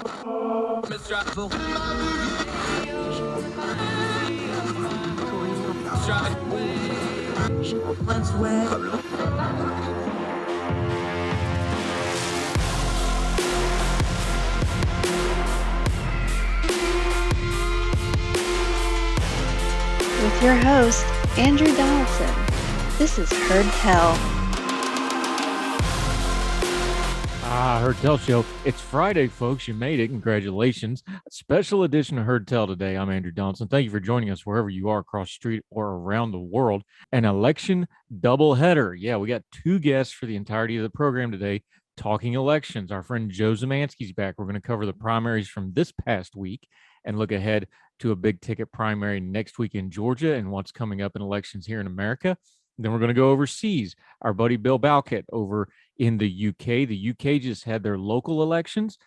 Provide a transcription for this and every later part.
With your host, Andrew Donaldson. This is Heard Tell. Heard Tell Show. It's Friday, folks. You made it. Congratulations. A special edition of Heard Tell today. I'm Andrew Donaldson. Thank you for joining us wherever you are across the street or around the world. An election doubleheader. Yeah, we got two guests for the entirety of the program today talking elections. Our friend Joe Szymanski's back. We're going to cover the primaries from this past week and look ahead to a big ticket primary next week in Georgia and what's coming up in elections here in America. Then we're going to go overseas. Our buddy Bill Bowkett over in the UK. The UK just had their local elections.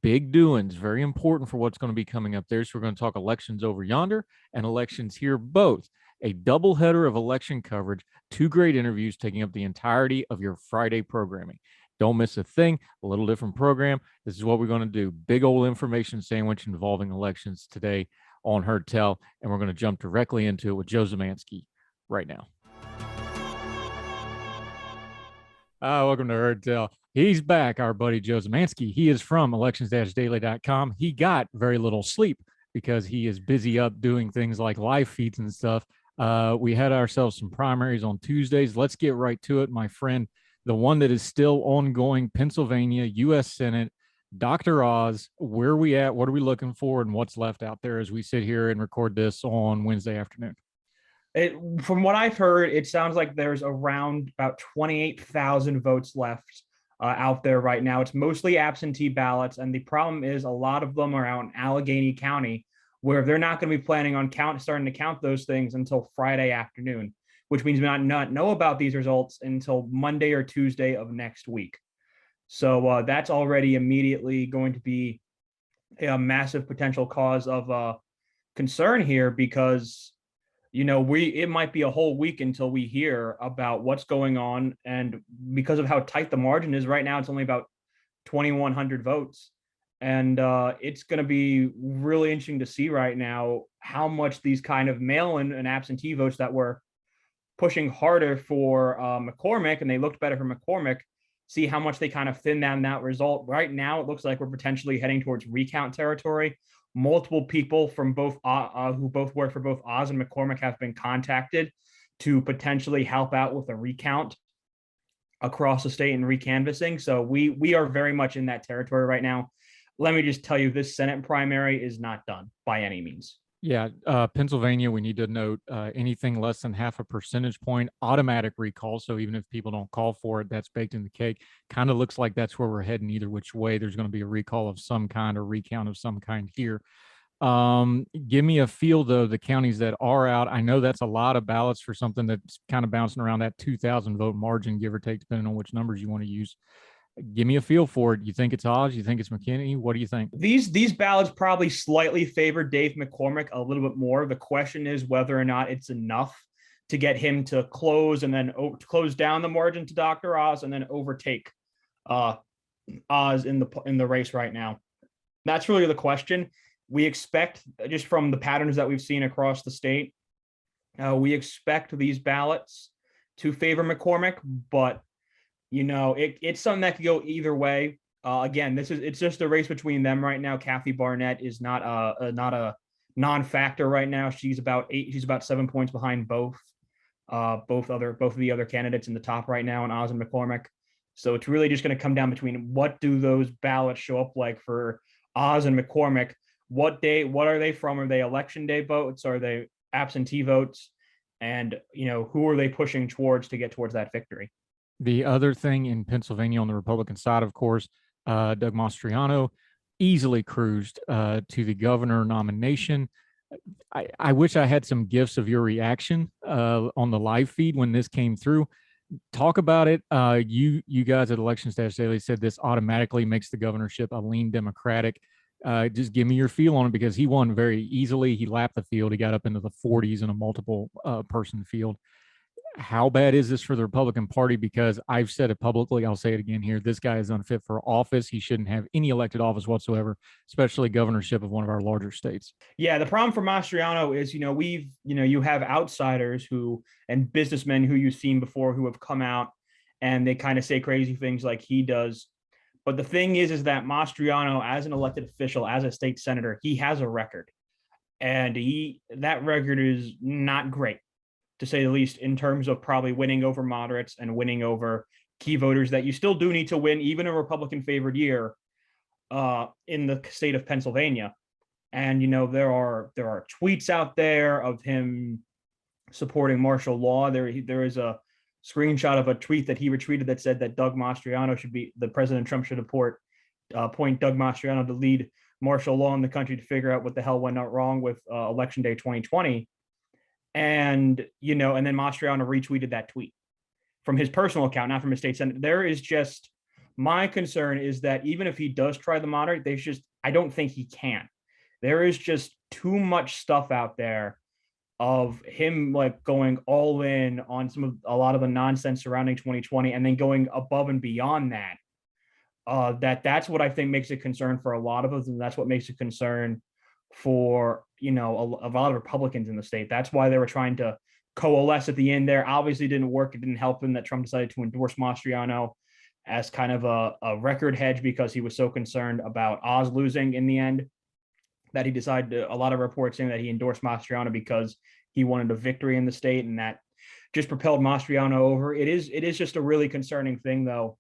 Big doings, very important for what's going to be coming up there. So we're going to talk elections over yonder and elections here both. A double header of election coverage, two great interviews taking up the entirety of your Friday programming. Don't miss a thing. A little different program. This is what we're going to do. Big old information sandwich involving elections today on Heard Tell. And we're going to jump directly into it with Joe Szymanski right now. Welcome to Heard Tell. He's back, our buddy Joe Szymanski. He is from elections-daily.com. He got very little sleep because he is busy up doing things like live feeds and stuff. We had ourselves some primaries on Tuesdays. Let's get right to it, my friend. The one that is still ongoing, Pennsylvania, U.S. Senate, Dr. Oz. Where are we at? What are we looking for? And what's left out there as we sit here and record this on Wednesday afternoon? From what I've heard, it sounds like there's around about 28,000 votes left out there right now. It's mostly absentee ballots, and the problem is a lot of them are out in Allegheny County, where they're not going to be planning on starting to count those things until Friday afternoon, which means we not know about these results until Monday or Tuesday of next week. So that's already immediately going to be a massive potential cause of concern here because it might be a whole week until we hear about what's going on. And because of how tight the margin is right now, it's only about 2,100 votes. And it's going to be really interesting to see right now how much these kind of mail-in and absentee votes that were pushing harder for McCormick, and they looked better for McCormick, see how much they kind of thin down that result. Right now, it looks like we're potentially heading towards recount territory. Multiple people from both who both work for both Oz and McCormick have been contacted to potentially help out with a recount across the state and recanvassing. So we are very much in that territory right now. Let me just tell you, this Senate primary is not done by any means. Yeah, Pennsylvania, we need to note anything less than half a percentage point, automatic recall. So even if people don't call for it, that's baked in the cake. Kind of looks like that's where we're heading either which way. There's going to be a recall of some kind or recount of some kind here. Give me a feel, though, the counties that are out. I know that's a lot of ballots for something that's kind of bouncing around that 2,000 vote margin, give or take, depending on which numbers you want to use. Give me a feel for it. You think it's Oz? You think it's McKinney? What do you think? These ballots probably slightly favor Dave McCormick a little bit more. The question is whether or not it's enough to get him to close and then close down the margin to Dr. Oz and then overtake Oz in the race right now. That's really the question. We expect, just from the patterns that we've seen across the state, we expect these ballots to favor McCormick, but it's something that could go either way. Again, it's just a race between them right now. Kathy Barnett is not a non-factor right now. She's about 7 points behind both of the other candidates in the top right now, and Oz and McCormick. So it's really just going to come down between what do those ballots show up like for Oz and McCormick. What are they from? Are they election day votes? Are they absentee votes? And who are they pushing towards to get towards that victory? The other thing in Pennsylvania on the Republican side, of course, Doug Mastriano easily cruised to the governor nomination. I wish I had some gifs of your reaction on the live feed when this came through. Talk about it. You guys at Elections Daily said this automatically makes the governorship a lean Democratic. Just give me your feel on it, because he won very easily. He lapped the field. He got up into the 40s in a multiple person field. How bad is this for the Republican Party? Because I've said it publicly, I'll say it again here. This guy is unfit for office. He shouldn't have any elected office whatsoever, especially governorship of one of our larger states. Yeah, the problem for Mastriano is, you have outsiders and businessmen who you've seen before who have come out and they kind of say crazy things like he does. But the thing is that Mastriano, as an elected official, as a state senator, he has a record. And that record is not great, to say the least, in terms of probably winning over moderates and winning over key voters that you still do need to win, even a Republican favored year in the state of Pennsylvania. And there are tweets out there of him supporting martial law. There is a screenshot of a tweet that he retweeted that said that President Trump should appoint Doug Mastriano to lead martial law in the country to figure out what the hell went wrong with election day 2020. And and then Mastriano retweeted that tweet from his personal account, not from his state senate. There is just, my concern is that even if he does try the moderate, I don't think he can. There is just too much stuff out there of him like going all in on a lot of the nonsense surrounding 2020 and then going above and beyond that. That's what I think makes a concern for a lot of us, and that's what makes a concern for a lot of Republicans in the state. That's why they were trying to coalesce at the end there. Obviously didn't work. It didn't help him that Trump decided to endorse Mastriano as kind of a record hedge because he was so concerned about Oz losing in the end that he decided to, a lot of reports saying that he endorsed Mastriano because he wanted a victory in the state, and that just propelled Mastriano over. It is just a really concerning thing, though.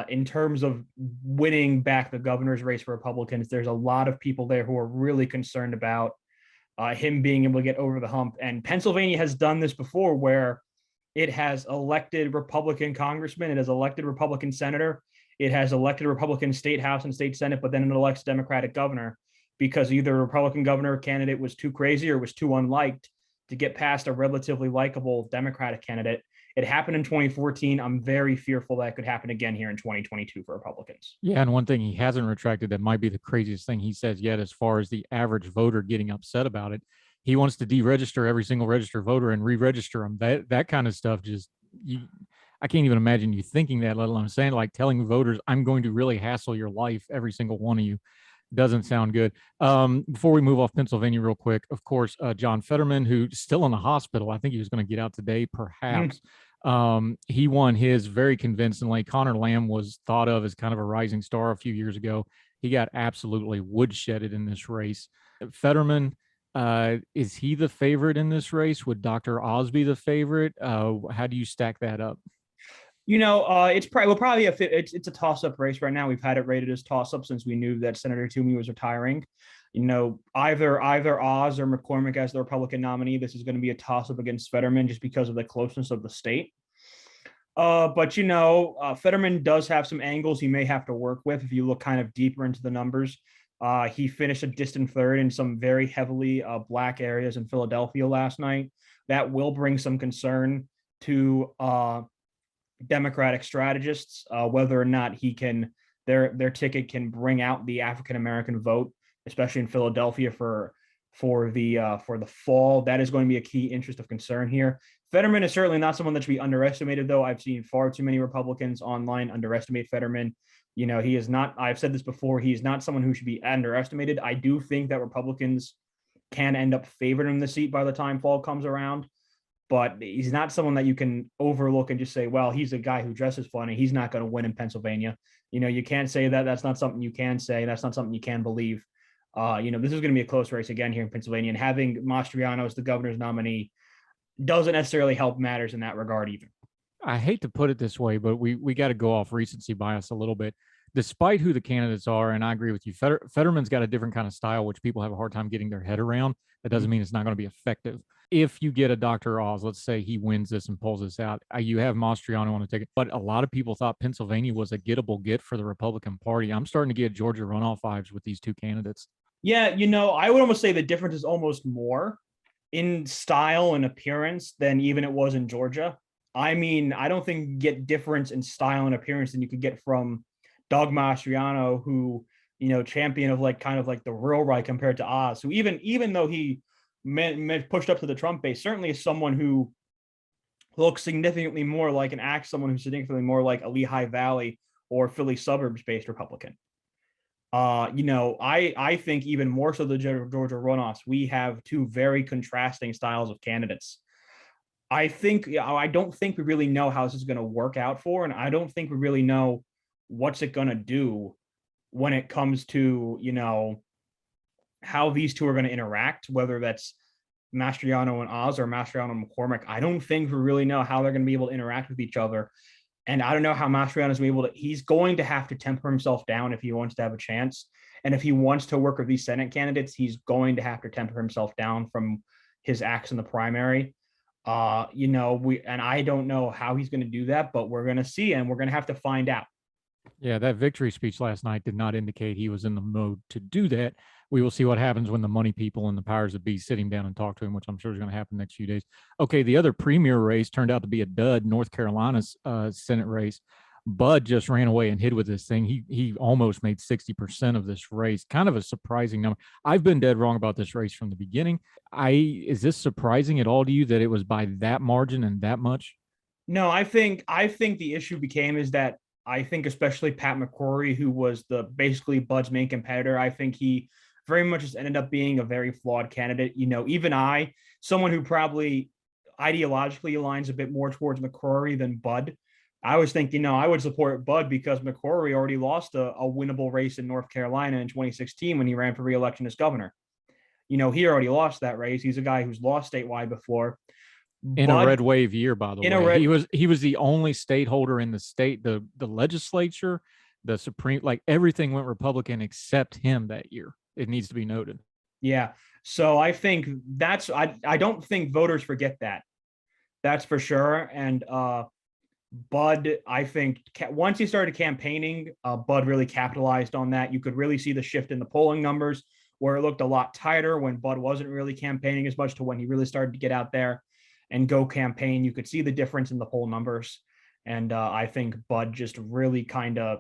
In terms of winning back the governor's race for Republicans, there's a lot of people there who are really concerned about him being able to get over the hump. And Pennsylvania has done this before, where it has elected Republican congressman, it has elected Republican senator, it has elected Republican state house and state senate, but then it elects Democratic governor because either a Republican governor candidate was too crazy or was too unliked to get past a relatively likable Democratic candidate. It happened in 2014. I'm very fearful that could happen again here in 2022 for Republicans. Yeah, and one thing he hasn't retracted that might be the craziest thing he says yet, as far as the average voter getting upset about it, he wants to deregister every single registered voter and re-register them. That kind of stuff I can't even imagine you thinking that, let alone saying, like, telling voters, I'm going to really hassle your life, every single one of you. Doesn't sound good. Before we move off Pennsylvania real quick, of course, John Fetterman, who's still in the hospital, I think he was going to get out today, perhaps. He won his very convincingly. Connor Lamb was thought of as kind of a rising star a few years ago. He got absolutely woodshedded in this race. Fetterman, is he the favorite in this race? Would Dr. Oz be the favorite? How do you stack that up? It's probably it's a toss-up race right now. We've had it rated as toss-up since we knew that Senator Toomey was retiring. Either Oz or McCormick as the Republican nominee. This is going to be a toss-up against Fetterman just because of the closeness of the state. But Fetterman does have some angles he may have to work with if you look kind of deeper into the numbers. He finished a distant third in some very heavily black areas in Philadelphia last night. That will bring some concern to Democratic strategists, whether or not their ticket can bring out the African American vote, especially in Philadelphia for the fall. That is going to be a key interest of concern here. Fetterman is certainly not someone that should be underestimated, though. I've seen far too many Republicans online underestimate Fetterman. He is not, I've said this before, he's not someone who should be underestimated. I do think that Republicans can end up favoring in the seat by the time fall comes around, but he's not someone that you can overlook and just say, well, he's a guy who dresses funny, he's not going to win in Pennsylvania. You can't say that. That's not something you can say. That's not something you can believe. This is going to be a close race again here in Pennsylvania, and having Mastriano as the governor's nominee doesn't necessarily help matters in that regard either. I hate to put it this way, but we got to go off recency bias a little bit. Despite who the candidates are, and I agree with you, Fetterman's got a different kind of style, which people have a hard time getting their head around. That doesn't mean it's not going to be effective. If you get a Dr. Oz, let's say he wins this and pulls this out, you have Mastriano on the ticket. But a lot of people thought Pennsylvania was a gettable get for the Republican Party. I'm starting to get Georgia runoff vibes with these two candidates. Yeah, I would almost say the difference is almost more in style and appearance than even it was in Georgia. I mean, I don't think you get difference in style and appearance than you could get from Doug Mastriano, who, champion of kind of the real right compared to Oz, who even though he pushed up to the Trump base, certainly is someone who look significantly more like someone who's significantly more like a Lehigh Valley or Philly suburbs-based Republican. I think even more so the Georgia runoffs, we have two very contrasting styles of candidates. I don't think we really know how this is going to work out for, and I don't think we really know what's it going to do when it comes to, how these two are going to interact, whether that's Mastriano and Oz or Mastriano and McCormick. I don't think we really know how they're going to be able to interact with each other. And I don't know how Mastriano is able to, he's going to have to temper himself down if he wants to have a chance. And if he wants to work with these Senate candidates, he's going to have to temper himself down from his acts in the primary. I don't know how he's going to do that, but we're going to see, and we're going to have to find out. Yeah, that victory speech last night did not indicate he was in the mode to do that. We will see what happens when the money people and the powers that be sit him down and talk to him, which I'm sure is going to happen next few days. Okay, the other premier race turned out to be a dud, North Carolina's Senate race. Budd just ran away and hid with this thing. He almost made 60% of this race. Kind of a surprising number. I've been dead wrong about this race from the beginning. Is this surprising at all to you that it was by that margin and that much? No, I think the issue became is that I think especially Pat McCrory, who was basically Budd's main competitor, I think he very much just ended up being a very flawed candidate. Even someone who probably ideologically aligns a bit more towards McCrory than Budd, I was thinking, I would support Budd because McCrory already lost a winnable race in North Carolina in 2016 when he ran for re-election as governor. He already lost that race. He's a guy who's lost statewide before. In a red wave year, by the way. He was the only state holder in the state, the legislature, the Supreme, like everything went Republican except him that year. It needs to be noted. Yeah. So I think I don't think voters forget that. That's for sure. And Budd, I think once he started campaigning, Budd really capitalized on that. You could really see the shift in the polling numbers where it looked a lot tighter when Budd wasn't really campaigning as much to when he really started to get out there and go campaign. You could see the difference in the poll numbers. And I think Budd just really kind of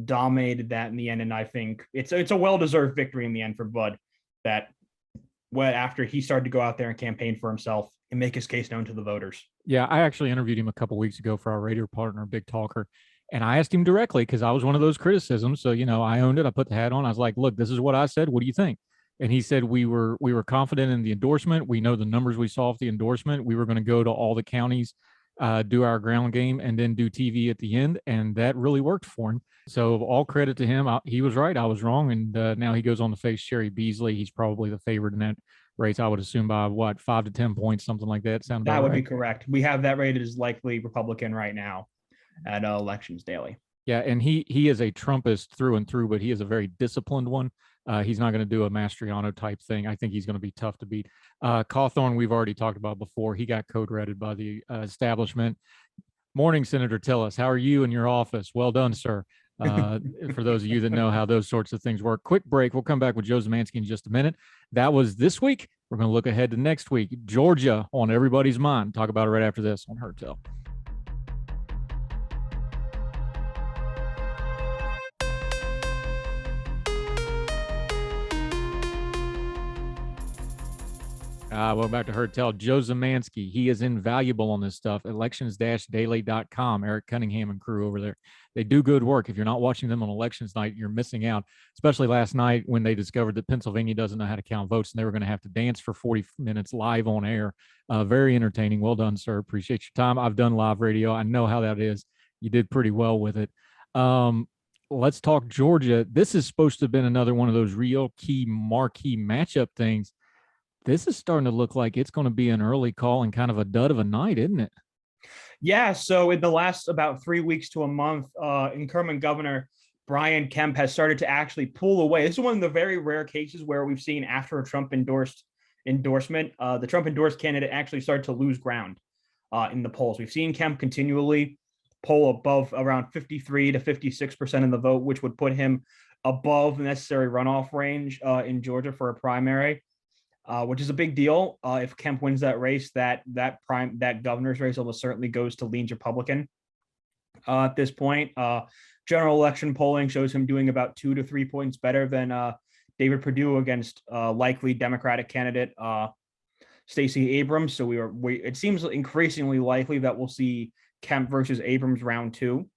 dominated that in the end. And I think it's a well-deserved victory in the end for Budd after he started to go out there and campaign for himself and make his case known to the voters. Yeah, I actually interviewed him a couple of weeks ago for our radio partner, Big Talker. And I asked him directly because I was one of those criticisms. So, I owned it. I put the hat on. I was like, look, this is what I said. What do you think? And he said, we were confident in the endorsement. We know the numbers we saw off the endorsement. We were going to go to all the counties, do our ground game, and then do TV at the end. And that really worked for him. So all credit to him. He was right. I was wrong. And now he goes on to face Sherry Beasley. He's probably the favorite in that race, I would assume, by 5 to 10 points, something like that. That would be correct. We have that rated as likely Republican right now at Elections Daily. Yeah, and he is a Trumpist through and through, but he is a very disciplined one. He's not going to do a Mastriano type thing. I think he's going to be tough to beat. Cawthorn, we've already talked about before. He got code-redded by the establishment. Morning, Senator Tillis. How are you in your office? Well done, sir. For those of you that know how those sorts of things work. Quick break. We'll come back with Joe Szymanski in just a minute. That was this week. We're going to look ahead to next week. Georgia on everybody's mind. Talk about it right after this on Heard Tell. Welcome back to Heard Tell. Joe Szymanski. He is invaluable on this stuff. Elections-daily.com. Eric Cunningham and crew over there. They do good work. If you're not watching them on elections night, you're missing out, especially last night when they discovered that Pennsylvania doesn't know how to count votes and they were going to have to dance for 40 minutes live on air. Very entertaining. Well done, sir. Appreciate your time. I've done live radio. I know how that is. You did pretty well with it. Let's talk Georgia. This is supposed to have been another one of those real key marquee matchup things. This is starting to look like it's going to be an early call and kind of a dud of a night, isn't it? Yeah. So in the last about 3 weeks to a month, incumbent Governor Brian Kemp has started to actually pull away. This is one of the very rare cases where we've seen after a Trump endorsement, the Trump endorsed candidate actually started to lose ground in the polls. We've seen Kemp continually poll above around 53 to 56% of the vote, which would put him above the necessary runoff range in Georgia for a primary. Which is a big deal. If Kemp wins that race, that governor's race almost certainly goes to leans Republican. At this point, general election polling shows him doing about 2 to 3 points better than David Perdue against likely Democratic candidate Stacey Abrams. So it seems increasingly likely that we'll see Kemp versus Abrams round 2.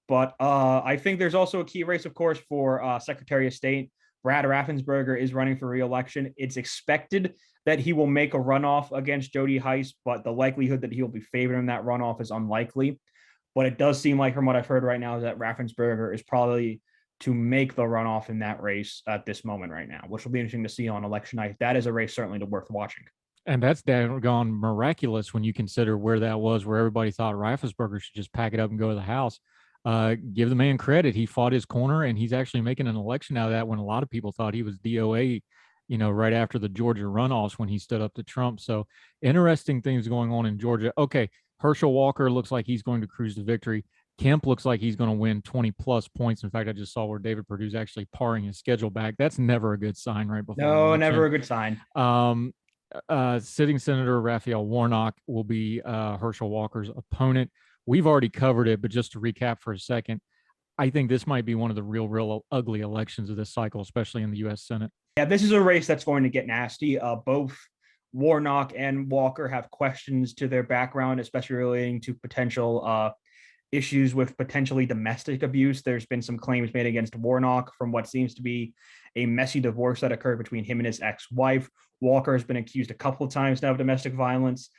But I think there's also a key race, of course, for Secretary of State. Brad Raffensperger is running for re-election. It's expected that he will make a runoff against Jody Hice, but the likelihood that he'll be favored in that runoff is unlikely. But it does seem like, from what I've heard right now, is that Raffensperger is probably to make the runoff in that race at this moment right now, which will be interesting to see on election night. That is a race certainly worth watching. And that's gone miraculous when you consider where that was, where everybody thought Raffensperger should just pack it up and go to the House. Give the man credit. He fought his corner, and he's actually making an election out of that when a lot of people thought he was DOA, right after the Georgia runoffs when he stood up to Trump. So interesting things going on in Georgia. Okay, Herschel Walker looks like he's going to cruise to victory. Kemp looks like he's going to win 20-plus points. In fact, I just saw where David Perdue's actually paring his schedule back. That's never a good sign right before No, election. never a good sign. Sitting Senator Raphael Warnock will be Herschel Walker's opponent. We've already covered it, but just to recap for a second, I think this might be one of the real ugly elections of this cycle, especially in the U.S. Senate. Yeah, this is a race that's going to get nasty. Both Warnock and Walker have questions to their background, especially relating to potential issues with potentially domestic abuse. There's been some claims made against Warnock from what seems to be a messy divorce that occurred between him and his ex-wife. Walker has been accused a couple of times now of domestic violence.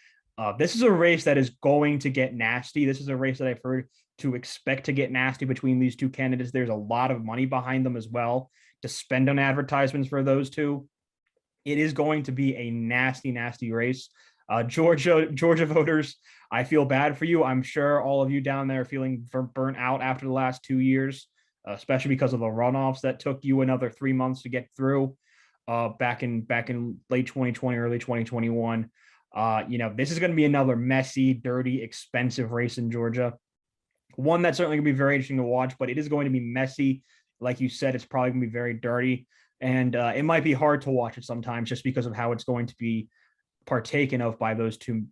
This is a race that is going to get nasty. This is a race that I've heard to expect to get nasty between these two candidates. There's a lot of money behind them as well to spend on advertisements for those two. It is going to be a nasty, nasty race. Georgia voters, I feel bad for you. I'm sure all of you down there are feeling burnt out after the last 2 years, especially because of the runoffs that took you another 3 months to get through back in late 2020, early 2021. This is going to be another messy, dirty, expensive race in Georgia. One that's certainly going to be very interesting to watch, but it is going to be messy. Like you said, it's probably going to be very dirty, and it might be hard to watch it sometimes just because of how it's going to be partaken of by those two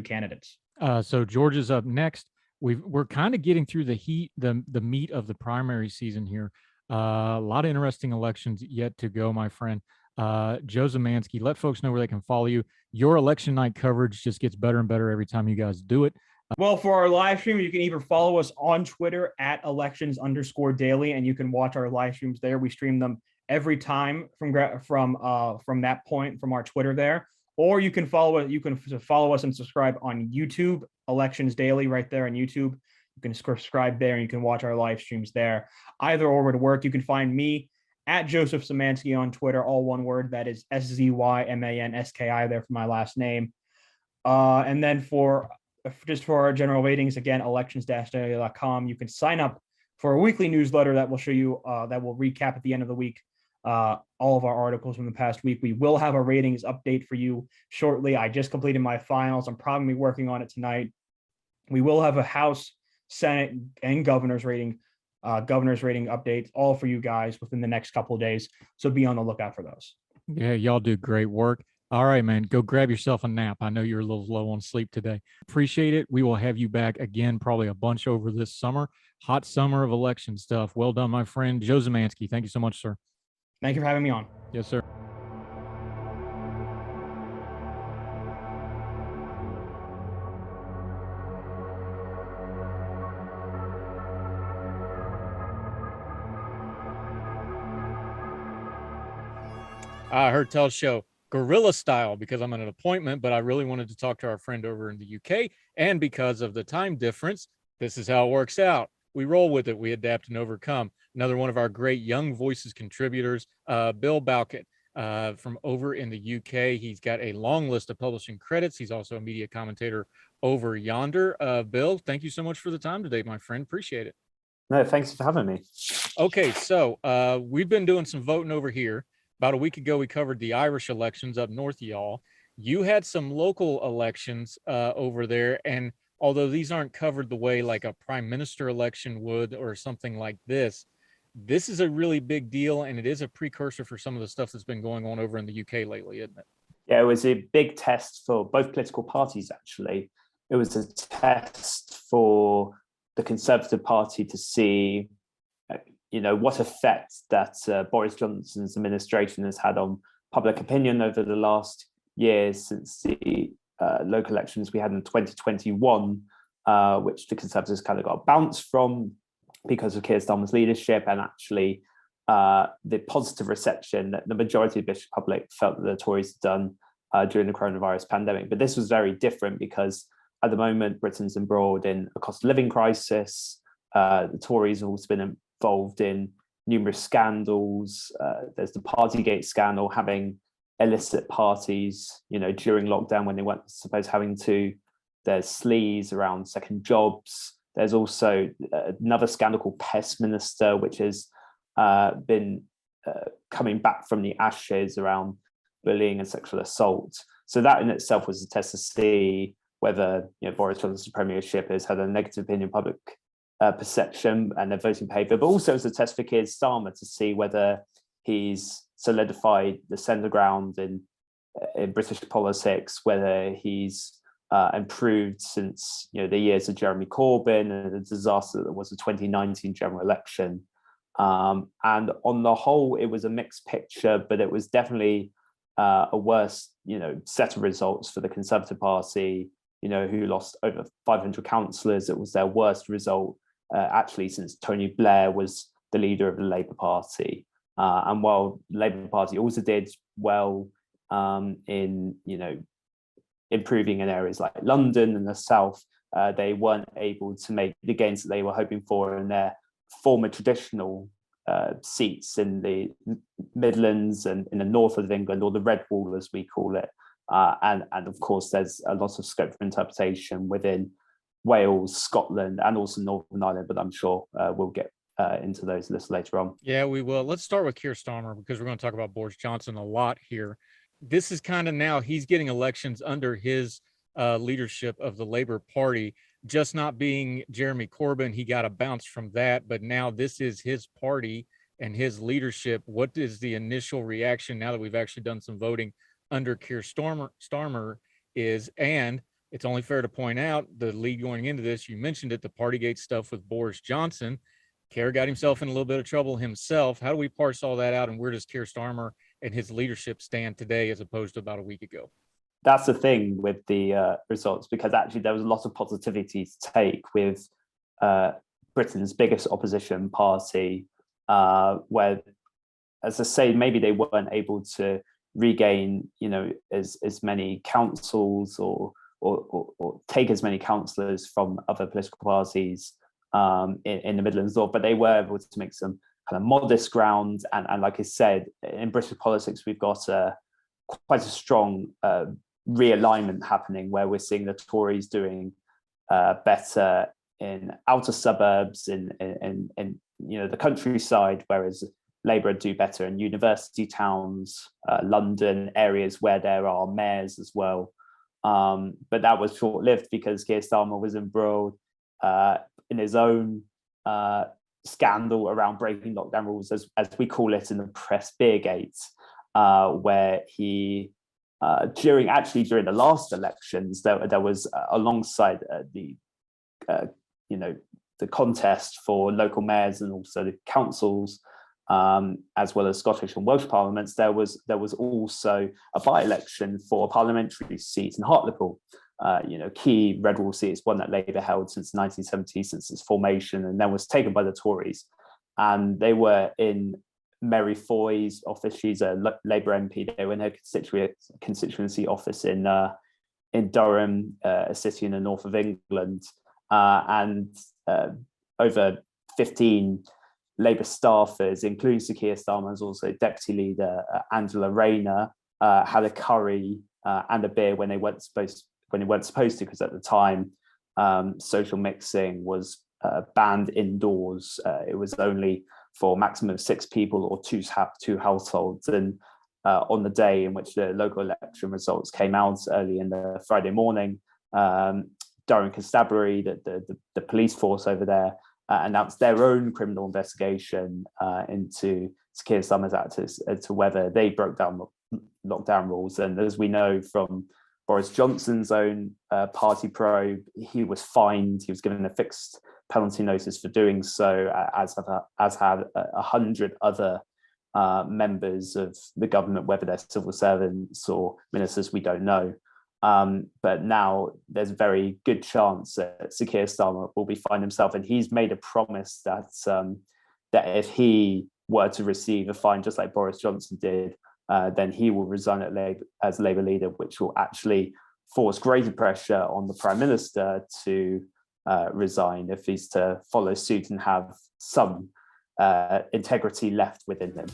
candidates. So Georgia's up next. We're kind of getting through the meat of the primary season here. A lot of interesting elections yet to go, my friend. Joe Szymanski, let folks know where they can follow you. Your election night coverage just gets better and better every time you guys do it. Well, for our live stream, you can either follow us on Twitter at elections_daily, and you can watch our live streams there. We stream them every time from that point from our Twitter there, or you can follow us and subscribe on YouTube, Elections Daily, right there on YouTube. You can subscribe there and you can watch our live streams there. Either or would work. You can find me at Joseph Szymanski on Twitter, all one word. That is SZYMANSKI there for my last name. And then for our general ratings, again, elections-daily.com. You can sign up for a weekly newsletter that will show you, that will recap at the end of the week, all of our articles from the past week. We will have a ratings update for you shortly. I just completed my finals. I'm probably working on it tonight. We will have a House, Senate, and governor's rating updates, all for you guys within the next couple of days. So be on the lookout for those. Yeah, y'all do great work. All right, man, go grab yourself a nap. I know you're a little low on sleep today. Appreciate it. We will have you back again, probably a bunch over this summer. Hot summer of election stuff. Well done, my friend. Joe Szymanski, thank you so much, sir. Thank you for having me on. Yes, sir. Heard Tell show guerrilla style because I'm at an appointment, but I really wanted to talk to our friend over in the UK. And because of the time difference, this is how it works out. We roll with it. We adapt and overcome. Another one of our great Young Voices contributors, Bill Bowkett, from over in the UK. He's got a long list of publishing credits. He's also a media commentator over Yonder. Bill, thank you so much for the time today, my friend. Appreciate it. No, thanks for having me. Okay, so we've been doing some voting over here. About a week ago, we covered the Irish elections up north, y'all. You had some local elections over there, and although these aren't covered the way like a prime minister election would or something like this is a really big deal, and it is a precursor for some of the stuff that's been going on over in the UK lately, isn't it? Yeah, it was a big test for both political parties, actually. It was a test for the Conservative Party to see what effect that Boris Johnson's administration has had on public opinion over the last years since the local elections we had in 2021, which the Conservatives kind of got a bounce from because of Keir Starmer's leadership, and actually the positive reception that the majority of the British public felt that the Tories had done during the coronavirus pandemic. But this was very different because at the moment, Britain's embroiled in a cost of living crisis. The Tories have also been involved in numerous scandals. There's the partygate scandal, having illicit parties, during lockdown when they weren't supposed having to. There's sleaze around second jobs. There's also another scandal called Pest Minister, which has been coming back from the ashes around bullying and sexual assault. So that in itself was a test to see whether Boris Johnson's premiership has had a negative opinion public perception and their voting behaviour, but also as a test for Keir Starmer to see whether he's solidified the centre ground in British politics, whether he's improved since the years of Jeremy Corbyn and the disaster that was the 2019 general election. And on the whole, it was a mixed picture, but it was definitely a worse set of results for the Conservative Party, who lost over 500 councillors. It was their worst result actually since Tony Blair was the leader of the Labour Party. And while the Labour Party also did well in improving in areas like London and the South, they weren't able to make the gains that they were hoping for in their former traditional seats in the Midlands and in the north of England, or the Red Wall as we call it. And of course, there's a lot of scope for interpretation within Wales, Scotland, and also Northern Ireland, but I'm sure we'll get into those lists later on. Yeah, we will. Let's start with Keir Starmer, because we're going to talk about Boris Johnson a lot here. This is kind of now he's getting elections under his leadership of the Labour Party, just not being Jeremy Corbyn. He got a bounce from that, but now this is his party and his leadership. What is the initial reaction now that we've actually done some voting under Keir Starmer is, and it's only fair to point out the lead going into this, you mentioned it, the partygate stuff with Boris Johnson. Keir got himself in a little bit of trouble himself. How do we parse all that out, and where does Keir Starmer and his leadership stand today as opposed to about a week ago? That's the thing with the results, because actually there was a lot of positivity to take with Britain's biggest opposition party, where, as I say, maybe they weren't able to regain, as many councils or take as many councillors from other political parties in the Midlands North, but they were able to make some kind of modest ground. And like I said, in British politics, we've got quite a strong realignment happening, where we're seeing the Tories doing better in outer suburbs, in the countryside, whereas Labour do better in university towns, London, areas where there are mayors as well. But that was short-lived because Keir Starmer was embroiled in his own scandal around breaking lockdown rules, as we call it in the press, Beergate, where he during the last elections, there was alongside the contest for local mayors and also the councils, as well as Scottish and Welsh parliaments, there was also a by-election for a parliamentary seat in Hartlepool. Key Red Wall seat is one that Labour held since 1970, since its formation, and then was taken by the Tories. And they were in Mary Foy's office. She's a Labour MP. They were in her constituency office in Durham, a city in the north of England. And over 15 Labour staffers, including Sir Keir Starmer's also deputy leader Angela Rayner, had a curry and a beer when they weren't supposed to, because at the time social mixing was banned indoors. It was only for a maximum of 6 people or two households. And on the day in which the local election results came out early in the Friday morning, Durham Constabulary, the police force over there, announced their own criminal investigation into Keir Starmer's act as to whether they broke down lockdown rules. And as we know from Boris Johnson's own party probe, he was fined. He was given a fixed penalty notice for doing so, as had 100 other members of the government, whether they're civil servants or ministers, we don't know. But now there's a very good chance that Sir Keir Starmer will be finding himself, and he's made a promise that that if he were to receive a fine, just like Boris Johnson did, then he will resign as Labour leader, which will actually force greater pressure on the Prime Minister to resign if he's to follow suit and have some integrity left within him.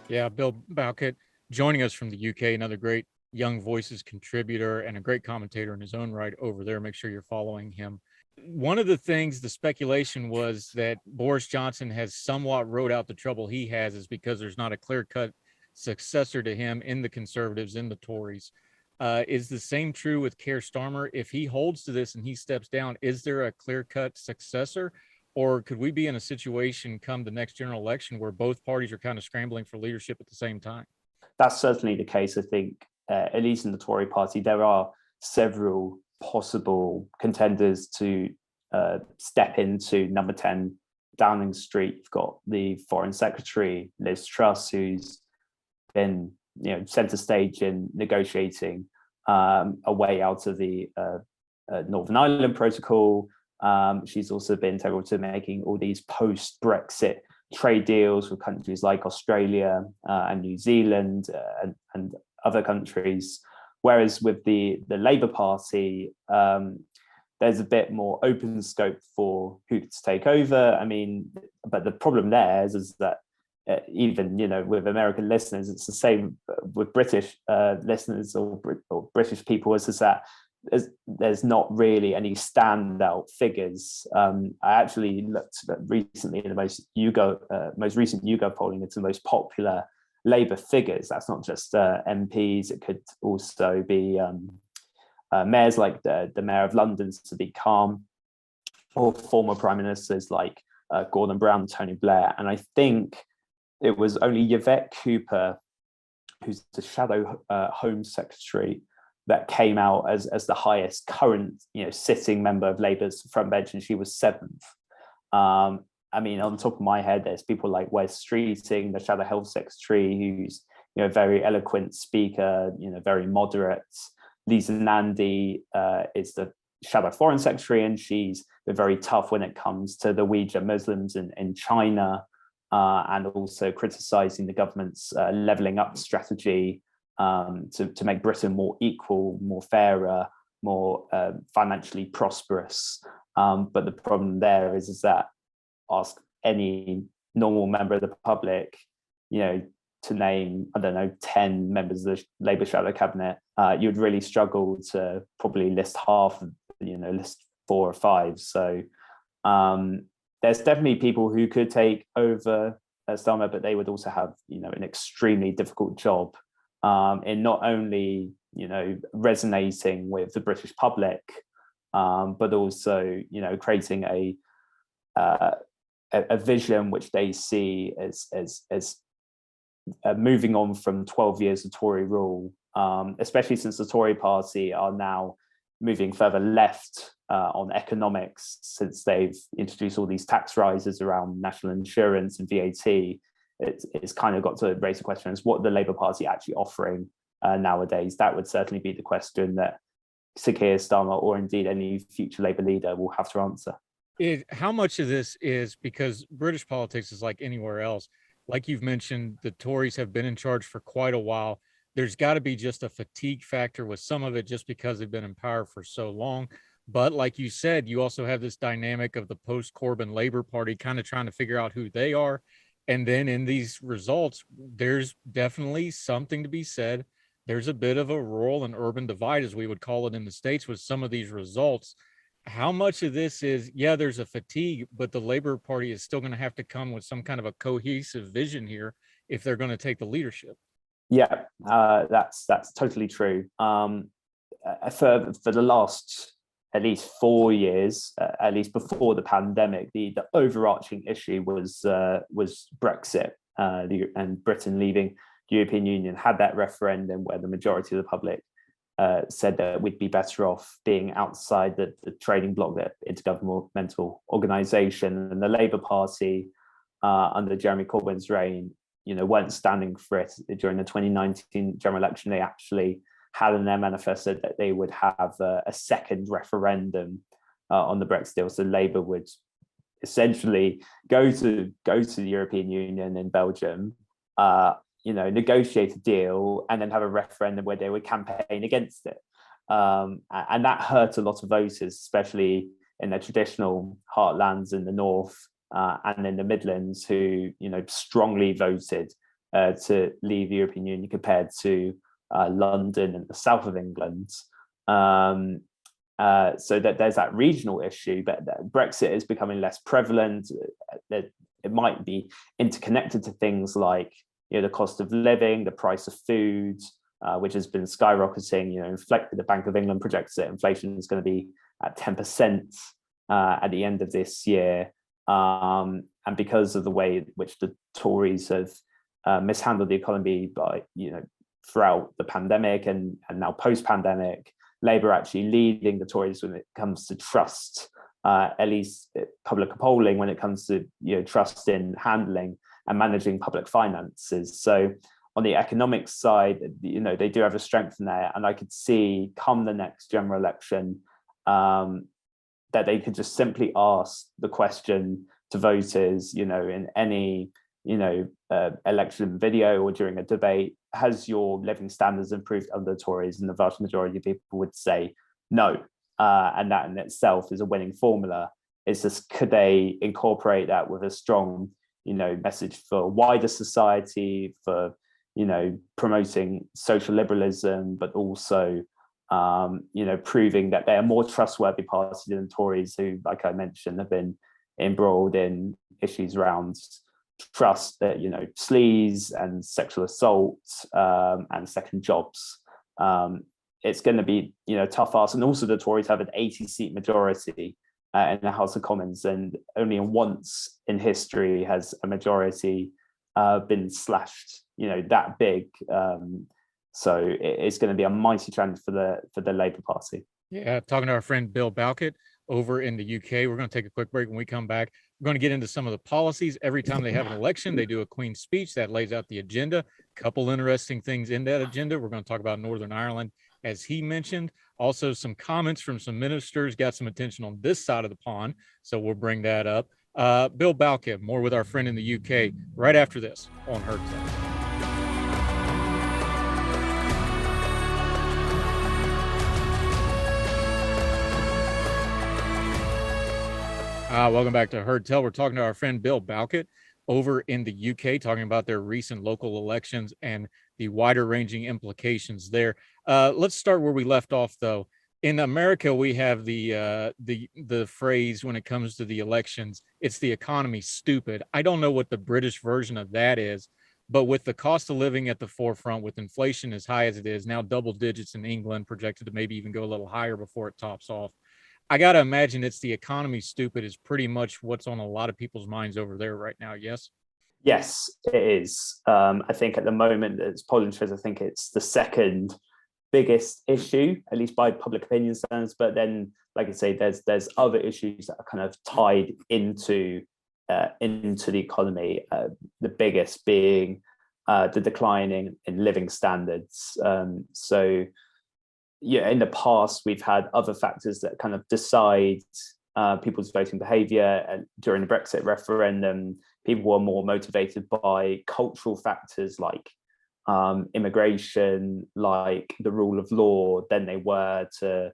Yeah, Bill Bowkett joining us from the UK, another great Young Voices contributor and a great commentator in his own right over there. Make sure you're following him. One of the things, the speculation was that Boris Johnson has somewhat rode out the trouble he has is because there's not a clear-cut successor to him in the Conservatives, in the Tories. Is the same true with Keir Starmer? If he holds to this and he steps down, is there a clear-cut successor? Or could we be in a situation come the next general election where both parties are kind of scrambling for leadership at the same time? That's certainly the case, I think, at least in the Tory party. There are several possible contenders to step into number 10 Downing Street. You've got the Foreign Secretary, Liz Truss, who's been centre stage in negotiating a way out of the Northern Ireland Protocol. She's also been integral to making all these post-Brexit trade deals with countries like Australia and New Zealand and other countries. Whereas with the Labour Party, there's a bit more open scope for who to take over. I mean, but the problem there is that even with American listeners, it's the same with British listeners or British people, is that there's not really any standout figures. I actually looked recently in the most recent YouGov polling into the most popular Labour figures. That's not just MPs; it could also be mayors like the Mayor of London, Sadiq Khan, or former prime ministers like Gordon Brown, Tony Blair. And I think it was only Yvette Cooper, who's the shadow Home Secretary, that came out as the highest current sitting member of Labour's front bench, and she was 7th. I mean, on top of my head, there's people like Wes Streeting, the shadow Health Secretary, who's a very eloquent speaker, very moderate. Lisa Nandy is the shadow Foreign Secretary, and she's been very tough when it comes to the Uyghur Muslims in China, and also criticising the government's levelling up strategy to make Britain more equal, more fairer, more financially prosperous. But the problem there is that ask any normal member of the public, to name, 10 members of the Labour shadow cabinet, you'd really struggle to probably list half, list 4 or 5. So there's definitely people who could take over Starmer, but they would also have, an extremely difficult job in not only, resonating with the British public, but also, creating a vision which they see as moving on from 12 years of Tory rule, especially since the Tory party are now moving further left on economics, since they've introduced all these tax rises around national insurance and VAT. It's kind of got to raise the question as what the Labour Party actually offering nowadays. That would certainly be the question that Sir Keir Starmer, or indeed any future Labour leader, will have to answer. How much of this is because British politics is like anywhere else? Like you've mentioned, the Tories have been in charge for quite a while. There's got to be just a fatigue factor with some of it just because they've been in power for so long. But like you said, you also have this dynamic of the post-Corbyn Labour Party kind of trying to figure out who they are. And then in these results, there's definitely something to be said. There's a bit of a rural and urban divide, as we would call it in the States, with some of these results. How much of this is, there's a fatigue, but the Labour Party is still going to have to come with some kind of a cohesive vision here if they're going to take the leadership? Yeah, that's totally true. For the last at least 4 years, at least before the pandemic, the overarching issue was Brexit and Britain leaving the European Union had that referendum where the majority of the public said that we'd be better off being outside the trading bloc, that intergovernmental organisation, and the Labour Party under Jeremy Corbyn's reign, weren't standing for it. During the 2019 general election, they actually had in their manifesto that they would have a second referendum on the Brexit deal. So Labour would essentially go to the European Union in Belgium, negotiate a deal, and then have a referendum where they would campaign against it. And that hurt a lot of voters, especially in their traditional heartlands in the north and in the Midlands, who strongly voted to leave the European Union compared to London and the south of England. So that there's that regional issue, but Brexit is becoming less prevalent. It might be interconnected to things like the cost of living, the price of food, which has been skyrocketing. The Bank of England projects that inflation is going to be at 10% at the end of this year. And because of the way in which the Tories have mishandled the economy by, throughout the pandemic and now post-pandemic, Labour actually leading the Tories when it comes to trust, at least public polling, when it comes to trust in handling and managing public finances. So on the economic side, they do have a strength in there, and I could see come the next general election that they could just simply ask the question to voters, in any election video or during a debate: has your living standards improved under the Tories? And the vast majority of people would say no, and that in itself is a winning formula. It's just, could they incorporate that with a strong message for wider society, for promoting social liberalism, but also proving that they're a more trustworthy party than the Tories, who, like I mentioned, have been embroiled in issues around trust, that sleaze and sexual assault and second jobs. It's going to be tough ask. And also the Tories have an 80-seat majority in the House of Commons, and only once in history has a majority been slashed that big. So it's going to be a mighty challenge for the Labour Party. Yeah, talking to our friend Bill Bowkett over in the UK. We're going to take a quick break. When we come back, we're going to get into some of the policies. Every time they have an election, they do a Queen's speech that lays out the agenda. Couple interesting things in that agenda. We're going to talk about Northern Ireland, as he mentioned. Also, some comments from some ministers got some attention on this side of the pond, so we'll bring that up. Bill Bowkett, more with our friend in the UK right after this on Heard Tell. Welcome back to Heard Tell. We're talking to our friend Bill Bowkett over in the UK, talking about their recent local elections and the wider ranging implications there. Let's start where we left off, though. In America, we have the phrase when it comes to the elections, it's the economy stupid. I don't know what the British version of that is, but with the cost of living at the forefront, with inflation as high as it is, now double digits in England, projected to maybe even go a little higher before it tops off, I got to imagine it's the economy stupid is pretty much what's on a lot of people's minds over there right now. Yes? Yes, it is. I think at the moment, as polling shows, I think it's the second biggest issue, at least by public opinion standards. But then, like I say, there's other issues that are kind of tied into the economy. The biggest being the declining in living standards. So in the past, we've had other factors that kind of decide people's voting behavior. And during the Brexit referendum, people were more motivated by cultural factors like immigration, like the rule of law, than they were to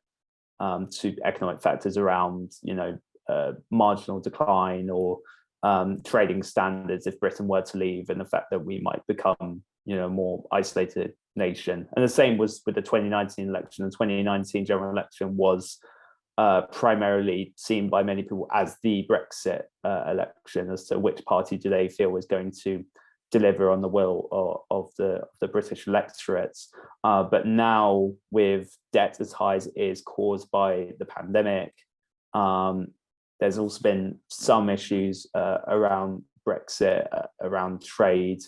economic factors around, marginal decline or trading standards if Britain were to leave, and the fact that we might become, a more isolated nation. And the same was with the 2019 election. The 2019 general election was primarily seen by many people as the Brexit election, as to which party do they feel was going to deliver on the will of the British electorate. But now, with debt as high as it is caused by the pandemic, there's also been some issues around Brexit, around trade,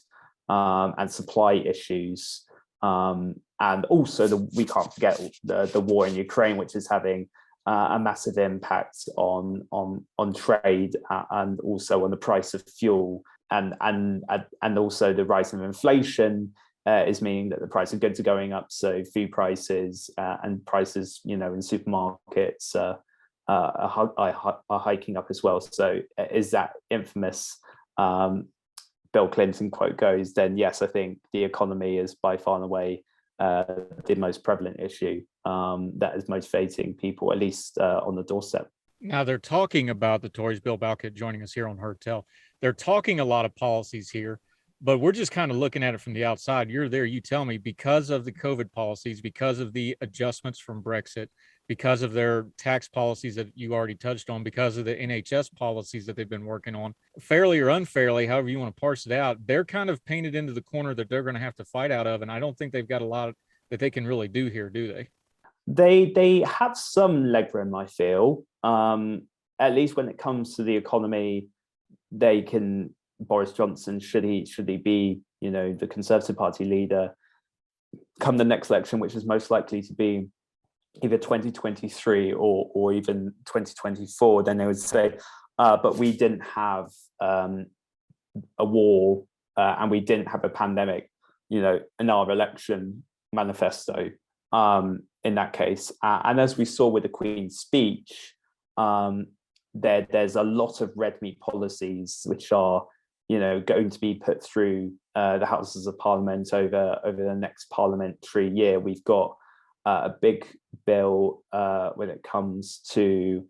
and supply issues. And also we can't forget the war in Ukraine, which is having a massive impact on trade and also on the price of fuel, and also the rise of inflation is meaning that the price of goods are going up. So food prices and prices, in supermarkets are hiking up as well. So is that infamous Bill Clinton quote goes, then yes, I think the economy is by far and away the most prevalent issue that is motivating people, at least on the doorstep. Now they're talking about the Tories, Bill Bowkett joining us here on Heard Tell. They're talking a lot of policies here, but we're just kind of looking at it from the outside. You're there, you tell me, because of the COVID policies, because of the adjustments from Brexit, because of their tax policies that you already touched on, because of the NHS policies that they've been working on, fairly or unfairly, however you want to parse it out, they're kind of painted into the corner that they're going to have to fight out of. And I don't think they've got a lot that they can really do here, do they? They have some legroom, I feel. At least when it comes to the economy, they can. Boris Johnson, should he be, the Conservative Party leader, come the next election, which is most likely to be either 2023 or even 2024, then they would say, but we didn't have a war and we didn't have a pandemic, in our election manifesto. In that case, and as we saw with the Queen's speech, there's a lot of red meat policies which are, going to be put through the Houses of Parliament over the next parliamentary year. We've got a big bill when it comes to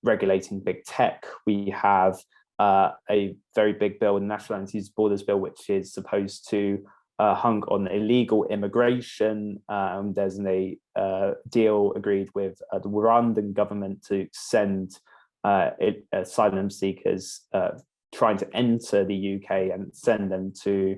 regulating big tech. We have a very big bill, the National Anti Borders Bill, which is supposed to hung on illegal immigration. There's a deal agreed with the Rwandan government to send asylum seekers trying to enter the UK and send them to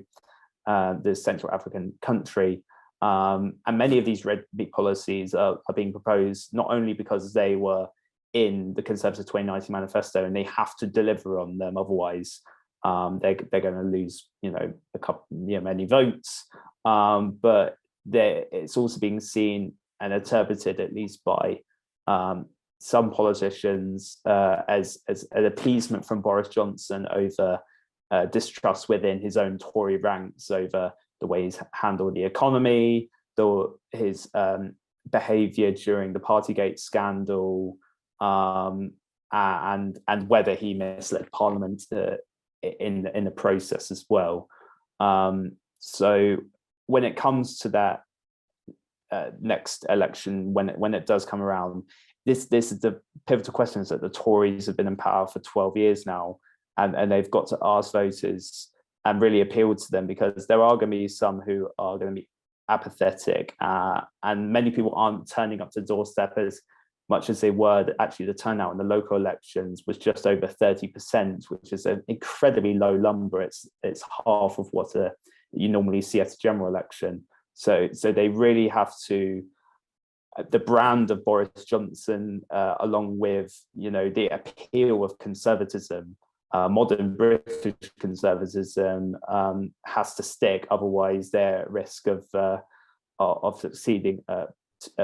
the Central African country. And many of these red meat policies are being proposed not only because they were in the Conservative 2019 manifesto and they have to deliver on them, otherwise they're going to lose, a couple, many votes. But it's also being seen and interpreted, at least by some politicians, as an appeasement from Boris Johnson over distrust within his own Tory ranks over the way he's handled the economy, his behaviour during the partygate scandal, and whether he misled Parliament in the process as well. So when it comes to that next election, when it does come around, this is the pivotal question, is that the Tories have been in power for 12 years now, and they've got to ask voters and really appeal to them, because there are going to be some who are going to be apathetic, and many people aren't turning up to doorstep as much as they were. Actually, the turnout in the local elections was just over 30%, which is an incredibly low number. It's half of what you normally see at a general election. So they really have to, the brand of Boris Johnson, along with the appeal of conservatism, modern British conservatism, has to stick. Otherwise, they're at risk of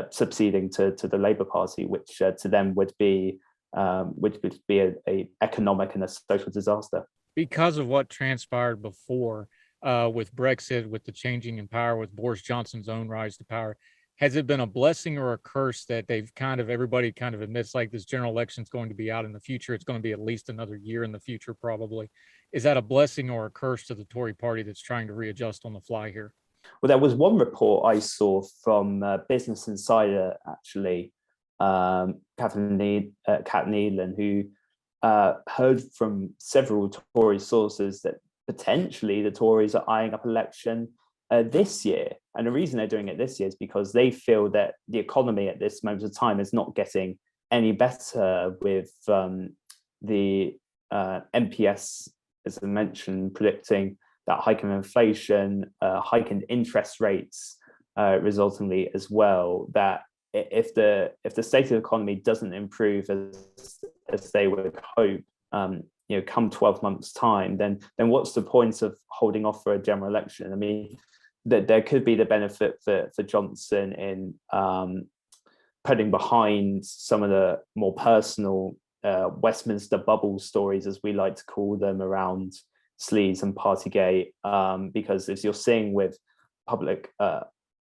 succeeding to the Labour Party, which to them would be a economic and a social disaster. Because of what transpired before with Brexit, with the changing in power, with Boris Johnson's own rise to power, has it been a blessing or a curse that everybody kind of admits, like, this general election is going to be out in the future? It's going to be at least another year in the future, probably. Is that a blessing or a curse to the Tory party that's trying to readjust on the fly here? Well, there was one report I saw from Business Insider, actually, Kat Neelan, who heard from several Tory sources that potentially the Tories are eyeing up election this year. And the reason they're doing it this year is because they feel that the economy at this moment of time is not getting any better, with the MPS, as I mentioned, predicting that hike in inflation, hike in interest rates, resultingly as well, that if the state of the economy doesn't improve as they would hope, come 12 months time, then what's the point of holding off for a general election? I mean, that there could be the benefit for Johnson in putting behind some of the more personal Westminster bubble stories, as we like to call them, around sleaze and partygate, because as you're seeing with public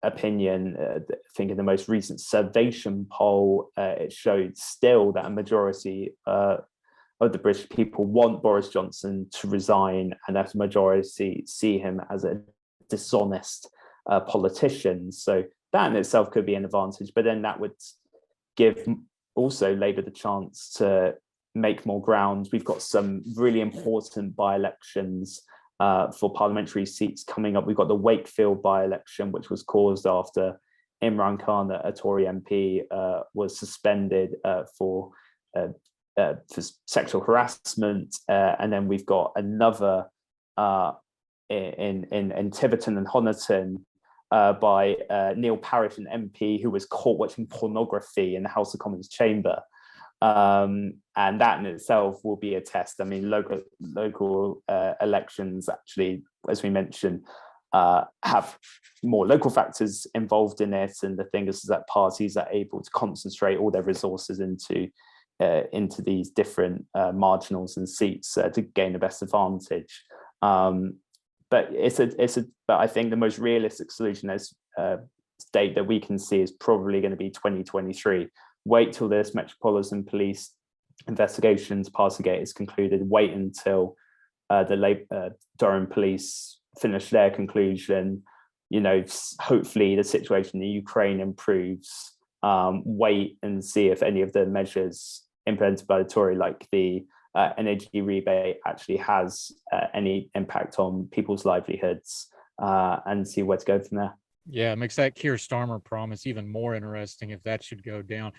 opinion, I think in the most recent Survation poll, it showed still that a majority of the British people want Boris Johnson to resign, and that a majority see him as a dishonest politician. So that in itself could be an advantage, but then that would give also Labour the chance to make more ground. We've got some really important by-elections for parliamentary seats coming up. We've got the Wakefield by-election, which was caused after Imran Khan, a Tory MP, was suspended for sexual harassment, and then we've got another in Tiverton and Honiton by Neil Parish, an MP who was caught watching pornography in the House of Commons chamber. And that in itself will be a test. I mean, local elections actually, as we mentioned, have more local factors involved in it. And the thing is that parties are able to concentrate all their resources into these different marginals and seats to gain the best advantage. But but I think the most realistic solution as date that we can see is probably going to be 2023. Wait till this Metropolitan Police investigations, partygate, is concluded. Wait until the Durham Police finish their conclusion. Hopefully the situation in Ukraine improves. Wait and see if any of the measures implemented by the Tory, like the energy rebate, actually has any impact on people's livelihoods, and see where to go from there. Yeah, it makes that Keir Starmer promise even more interesting if that should go down.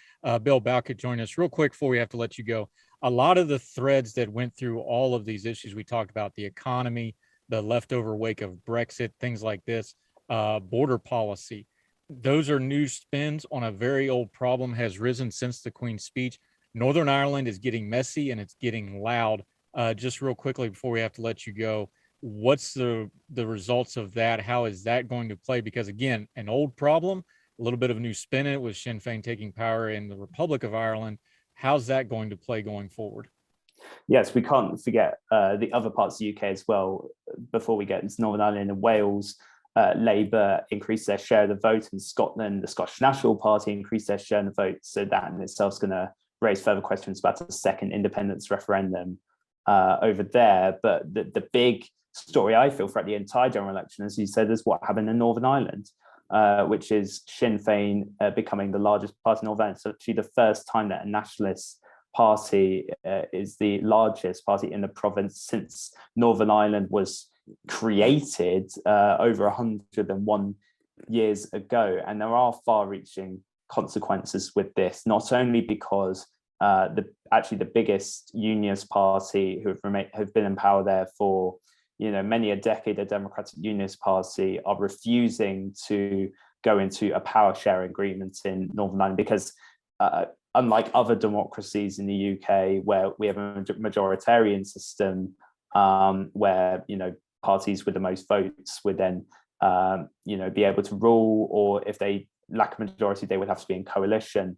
Bill Bowkett joined us real quick before we have to let you go. A lot of the threads that went through all of these issues we talked about, the economy, the leftover wake of Brexit, things like this, border policy, those are new spins on a very old problem, has risen since the Queen's speech. Northern Ireland is getting messy and it's getting loud. Just real quickly before we have to let you go, what's the results of that? How is that going to play? Because again, an old problem, a little bit of a new spin in it with Sinn Féin taking power in the Republic of Ireland. How's that going to play going forward? Yes, we can't forget the other parts of the UK as well. Before we get into Northern Ireland and Wales, Labour increased their share of the vote. In Scotland, the Scottish National Party increased their share of the vote. So that in itself is going to raise further questions about a second independence referendum over there. But the big story, I feel, throughout the entire general election, as you said, is what happened in Northern Ireland, which is Sinn Féin becoming the largest party in Northern Ireland. So actually the first time that a nationalist party is the largest party in the province since Northern Ireland was created over 101 years ago. And there are far-reaching consequences with this, not only because the biggest unionist party who have been in power there for many a decade, the Democratic Unionist Party, are refusing to go into a power share agreement in Northern Ireland because unlike other democracies in the UK, where we have a majoritarian system, where parties with the most votes would then be able to rule, or if they lack a majority, they would have to be in coalition.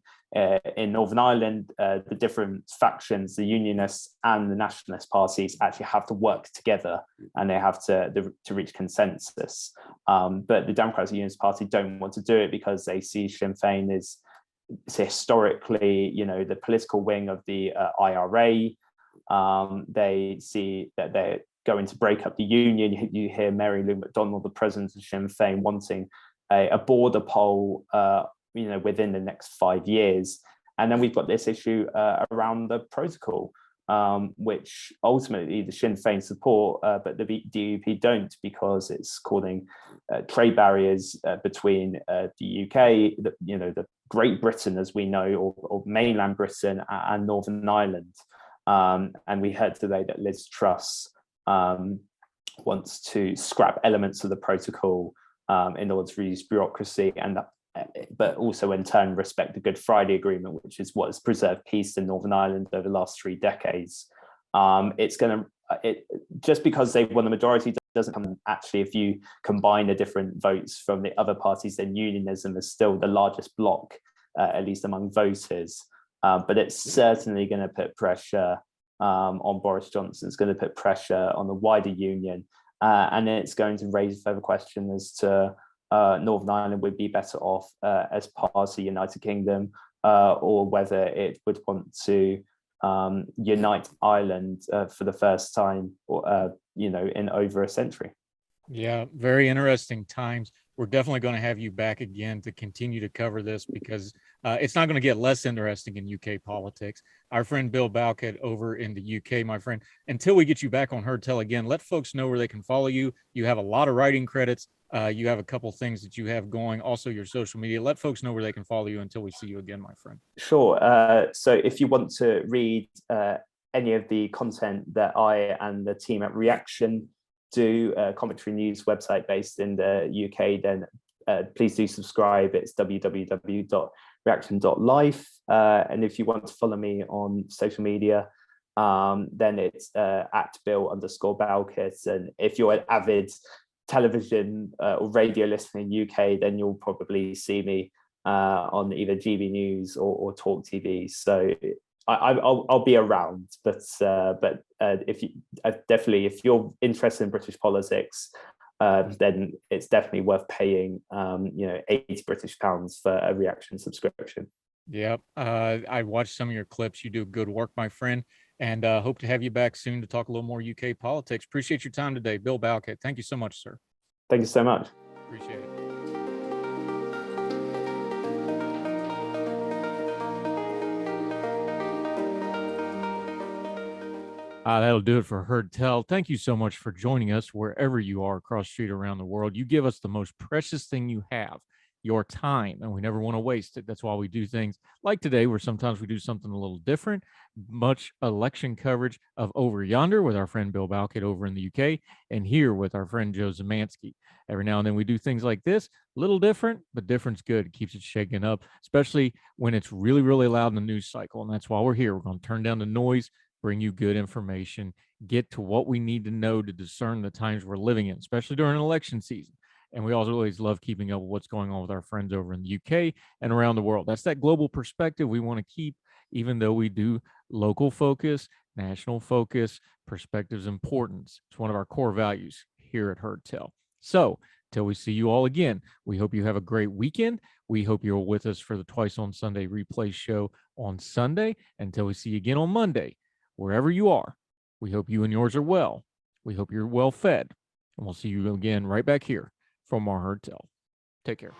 In Northern Ireland, the different factions, the Unionists and the Nationalist parties, actually have to work together, and they have to reach consensus. But the Democratic Unionist Party don't want to do it because they see Sinn Féin as historically, the political wing of the IRA. They see that they're going to break up the union. You hear Mary Lou McDonald, the president of Sinn Féin, wanting a border poll, within the next 5 years. And then we've got this issue around the protocol, which ultimately the Sinn Féin support, but the DUP don't, because it's causing trade barriers between the UK, the Great Britain, as we know, or mainland Britain, and Northern Ireland. And we heard today that Liz Truss wants to scrap elements of the protocol in order to reduce bureaucracy, but also in turn respect the Good Friday Agreement, which is what has preserved peace in Northern Ireland over the last 3 decades. It's going to, just because they won the majority doesn't come, actually, if you combine the different votes from the other parties, then unionism is still the largest bloc, at least among voters. But it's certainly going to put pressure on Boris Johnson. It's going to put pressure on the wider union. And it's going to raise further question as to Northern Ireland would be better off as part of the United Kingdom, or whether it would want to unite Ireland for the first time, in over a century. Yeah, very interesting times. We're definitely going to have you back again to continue to cover this, because it's not going to get less interesting in UK politics. Our friend Bill Bowkett over in the UK, my friend, until we get you back on Heard Tell again, let folks know where they can follow you. You have a lot of writing credits. You have a couple things that you have going, also your social media. Let folks know where they can follow you until we see you again, my friend. Sure. So if you want to read any of the content that I and the team at Reaction do, a commentary news website based in the UK, then please do subscribe. It's www.reaction.life. And if you want to follow me on social media, then it's at Bill_Bowkett. And if you're an avid television or radio listener in UK, then you'll probably see me on either GB News or Talk TV. So I'll be around, but if you're interested in British politics, then it's definitely worth paying £80 British for a Reaction subscription. Yep. I watched some of your clips. You do good work, my friend, and hope to have you back soon to talk a little more UK politics. Appreciate your time today, Bill Bowkett. Thank you so much, sir. Thank you so much. Appreciate it. That'll do it for Heard Tell. Thank you so much for joining us wherever you are across the street around the world. You give us the most precious thing you have, your time, and we never want to waste it. That's why we do things like today, where sometimes we do something a little different. Much election coverage of Over Yonder with our friend Bill Bowkett over in the UK, and here with our friend Joe Szymanski. Every now and then we do things like this, a little different, but different's good. It keeps it shaking up, especially when it's really, really loud in the news cycle. And that's why we're here. We're going to turn down the noise, bring you good information, get to what we need to know to discern the times we're living in, especially during election season. And we also always love keeping up with what's going on with our friends over in the UK and around the world. That's that global perspective we want to keep, even though we do local focus, national focus. Perspective's importance. It's one of our core values here at Heard Tell. So till we see you all again, we hope you have a great weekend. We hope you're with us for the Twice on Sunday replay show on Sunday. Until we see you again on Monday, wherever you are, we hope you and yours are well. We hope you're well fed. And we'll see you again right back here from our Heard Tell. Take care.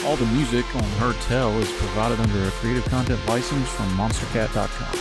All the music on Heard Tell is provided under a Creative Content license from monstercat.com.